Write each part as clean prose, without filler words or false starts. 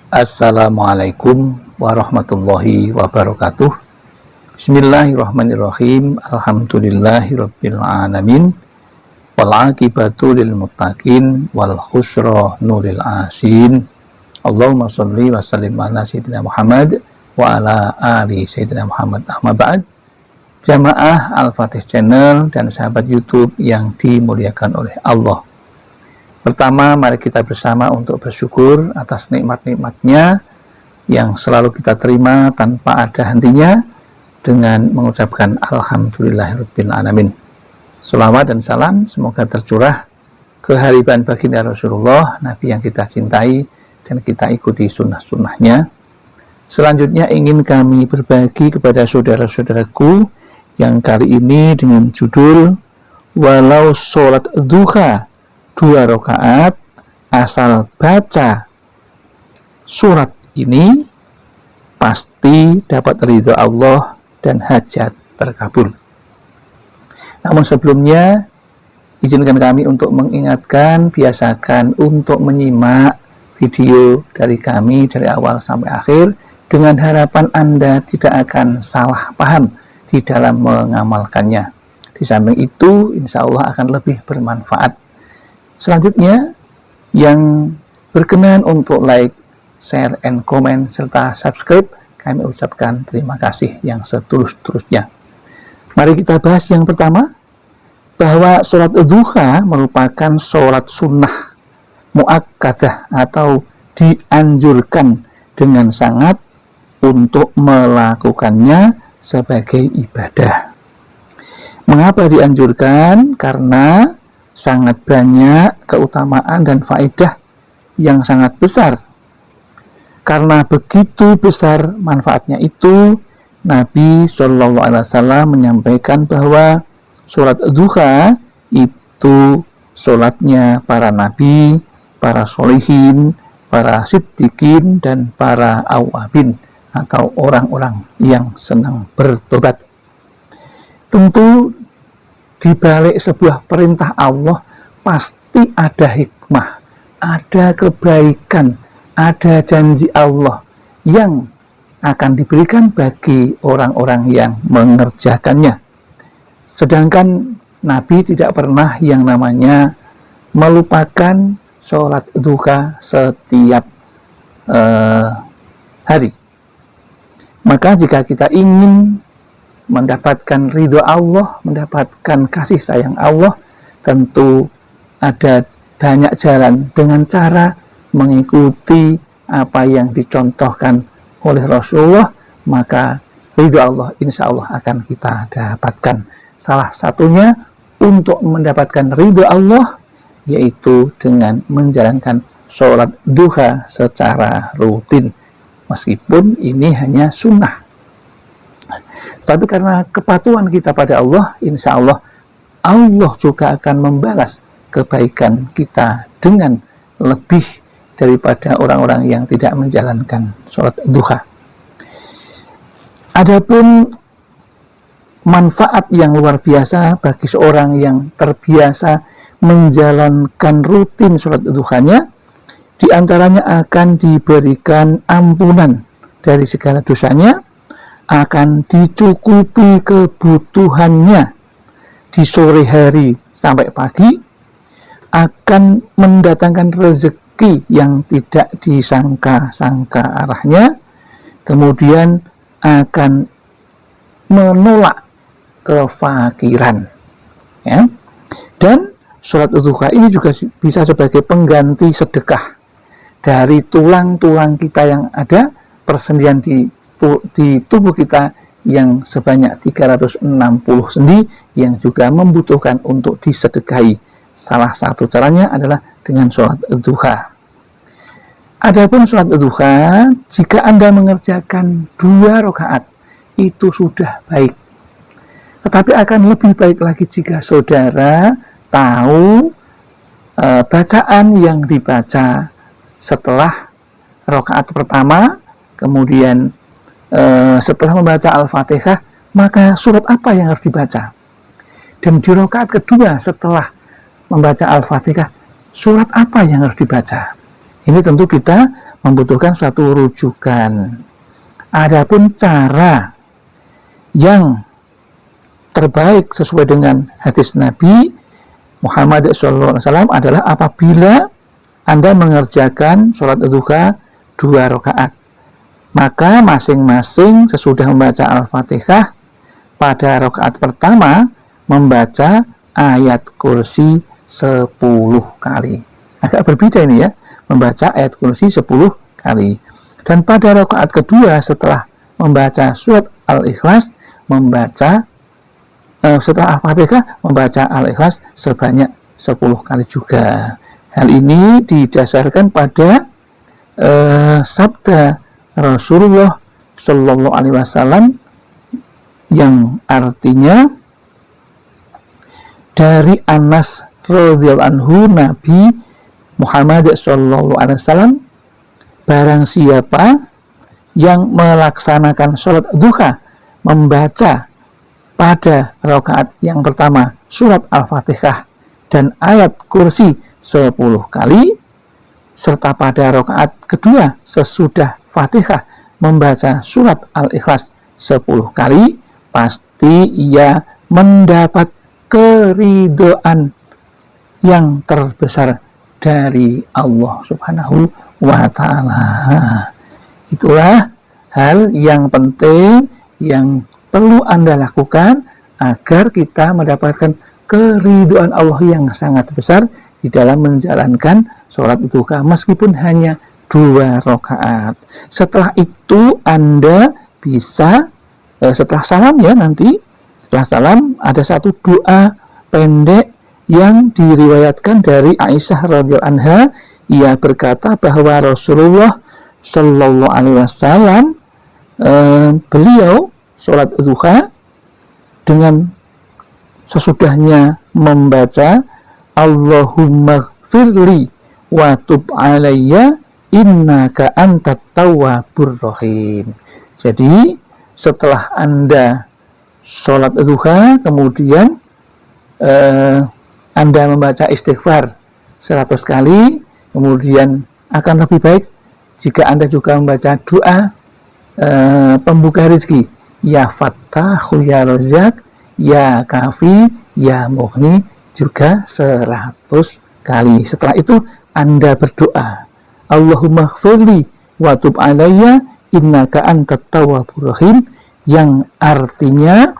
Assalamualaikum warahmatullahi wabarakatuh. Bismillahirrahmanirrahim. Alhamdulillahirabbil alamin. Wal aqibatu lil muttaqin wal khusra nuril asin. Allahumma shalli wa sallim ala sayyidina Muhammad wa ala ali sayyidina Muhammad. Amma ba'd. Jamaah Al-Fatih Channel dan sahabat YouTube yang dimuliakan oleh Allah. Pertama, mari kita bersama untuk bersyukur atas nikmat-nikmatnya yang selalu kita terima tanpa ada hentinya dengan mengucapkan Alhamdulillahirabbil alamin. Shalawat dan salam semoga tercurah kehadiran baginda Rasulullah, Nabi yang kita cintai dan kita ikuti sunnah-sunnahnya. Selanjutnya ingin kami berbagi kepada saudara-saudaraku yang kali ini dengan judul Walau sholat duha 2 rakaat asal baca surat ini pasti dapat ridho Allah dan hajat terkabul. Namun sebelumnya izinkan kami untuk mengingatkan, biasakan untuk menyimak video dari kami dari awal sampai akhir dengan harapan Anda tidak akan salah paham di dalam mengamalkannya. Di samping itu insya Allah akan lebih bermanfaat. Selanjutnya, yang berkenan untuk like, share, and comment, serta subscribe, kami ucapkan terima kasih yang setulus-tulusnya. Mari kita bahas yang pertama, bahwa sholat duha merupakan sholat sunnah muakkadah atau dianjurkan dengan sangat untuk melakukannya sebagai ibadah. Mengapa dianjurkan? Karena sangat banyak keutamaan dan faedah yang sangat besar. Karena begitu besar manfaatnya itu, Nabi SAW menyampaikan bahwa sholat duha itu sholatnya para nabi, para sholihin, para siddiqin, dan para awabin atau orang-orang yang senang bertobat. Tentu di balik sebuah perintah Allah pasti ada hikmah, ada kebaikan, ada janji Allah yang akan diberikan bagi orang-orang yang mengerjakannya. Sedangkan Nabi tidak pernah yang namanya melupakan sholat duha setiap hari. Maka jika kita ingin mendapatkan ridho Allah, mendapatkan kasih sayang Allah, tentu ada banyak jalan dengan cara mengikuti apa yang dicontohkan oleh Rasulullah, maka ridho Allah insya Allah akan kita dapatkan. Salah satunya untuk mendapatkan ridho Allah yaitu dengan menjalankan sholat duha secara rutin, meskipun ini hanya sunnah. Tapi karena kepatuhan kita pada Allah, insya Allah Allah juga akan membalas kebaikan kita dengan lebih daripada orang-orang yang tidak menjalankan sholat duha. Adapun manfaat yang luar biasa bagi seorang yang terbiasa menjalankan rutin sholat duhanya, diantaranya akan diberikan ampunan dari segala dosanya, akan dicukupi kebutuhannya di sore hari sampai pagi, akan mendatangkan rezeki yang tidak disangka-sangka arahnya, kemudian akan menolak kefakiran, ya. Dan sholat duha ini juga bisa sebagai pengganti sedekah dari tulang-tulang kita yang ada, persendian di tubuh kita yang sebanyak 360 sendi yang juga membutuhkan untuk disedekahi. Salah satu caranya adalah dengan sholat duha. Adapun sholat duha, jika Anda mengerjakan 2 rakaat itu sudah baik. Tetapi akan lebih baik lagi jika saudara tahu bacaan yang dibaca setelah rakaat pertama, kemudian setelah membaca Al-Fatihah, maka surat apa yang harus dibaca? Dan di rakaat kedua setelah membaca Al-Fatihah, surat apa yang harus dibaca? Ini tentu kita membutuhkan suatu rujukan. Adapun cara yang terbaik sesuai dengan hadis Nabi Muhammad SAW adalah apabila Anda mengerjakan sholat duha 2 rakaat, maka masing-masing sesudah membaca Al-Fatihah pada rakaat pertama membaca ayat kursi 10 kali. Agak berbeda ini ya, membaca ayat kursi 10 kali. Dan pada rakaat kedua setelah membaca surat Al-Ikhlas, setelah Al-Fatihah membaca Al-Ikhlas sebanyak 10 kali juga. Hal ini didasarkan pada sabda Rasulullah Shallallahu Alaihi Wasallam yang artinya dari Anas radhiyallahu anhu, Nabi Muhammad Shallallahu Alaihi Wasallam, barang siapa yang melaksanakan sholat duha membaca pada rakaat yang pertama surat Al-Fatihah dan ayat kursi 10 kali, serta pada rakaat kedua sesudah Fatihah membaca surat Al-Ikhlas 10 kali, pasti ia mendapat keridhaan yang terbesar dari Allah Subhanahu wa Ta'ala. Itulah hal yang penting yang perlu Anda lakukan agar kita mendapatkan keridhaan Allah yang sangat besar di dalam menjalankan sholat duha meskipun hanya 2 rakaat. Setelah itu Anda bisa setelah salam ya, nanti setelah salam ada satu doa pendek yang diriwayatkan dari Aisyah radhiyallahu anha. Ia berkata bahwa Rasulullah Shallallahu Alaihi Wasallam beliau sholat duha dengan sesudahnya membaca Allahumma gfirli wa tub alayya innaka antat tawwabur rahim. Jadi setelah Anda sholat duha kemudian Anda membaca istighfar 100 kali, kemudian akan lebih baik jika Anda juga membaca doa pembuka rezeki, ya Fattahu ya Razak ya Kafi ya Mughni, juga 100 kali. Setelah itu Anda berdoa Allahumma gfirli wa tub alayya innaka antat tawwabur rahim, yang artinya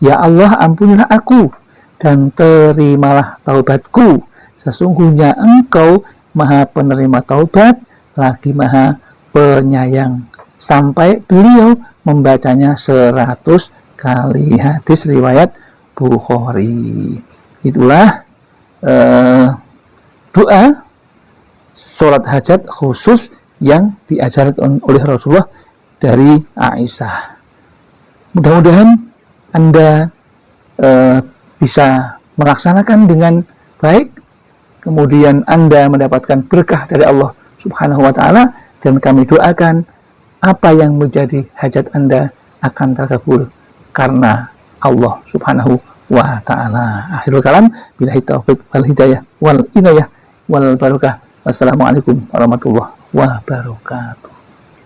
ya Allah ampunilah aku dan terimalah taubatku, sesungguhnya Engkau Maha penerima taubat lagi Maha penyayang, sampai beliau membacanya 100 kali. Hadis riwayat Bukhari. Itulah doa sholat hajat khusus yang diajarkan oleh Rasulullah dari Aisyah. Mudah-mudahan Anda bisa melaksanakan dengan baik, kemudian Anda mendapatkan berkah dari Allah Subhanahu wa Ta'ala, dan kami doakan apa yang menjadi hajat Anda akan terkabul karena Allah Subhanahu wa Ta'ala. Akhirul kalam, billahi taufiq wal hidayah wal inayah wal barakah. Wassalamualaikum warahmatullahi wabarakatuh.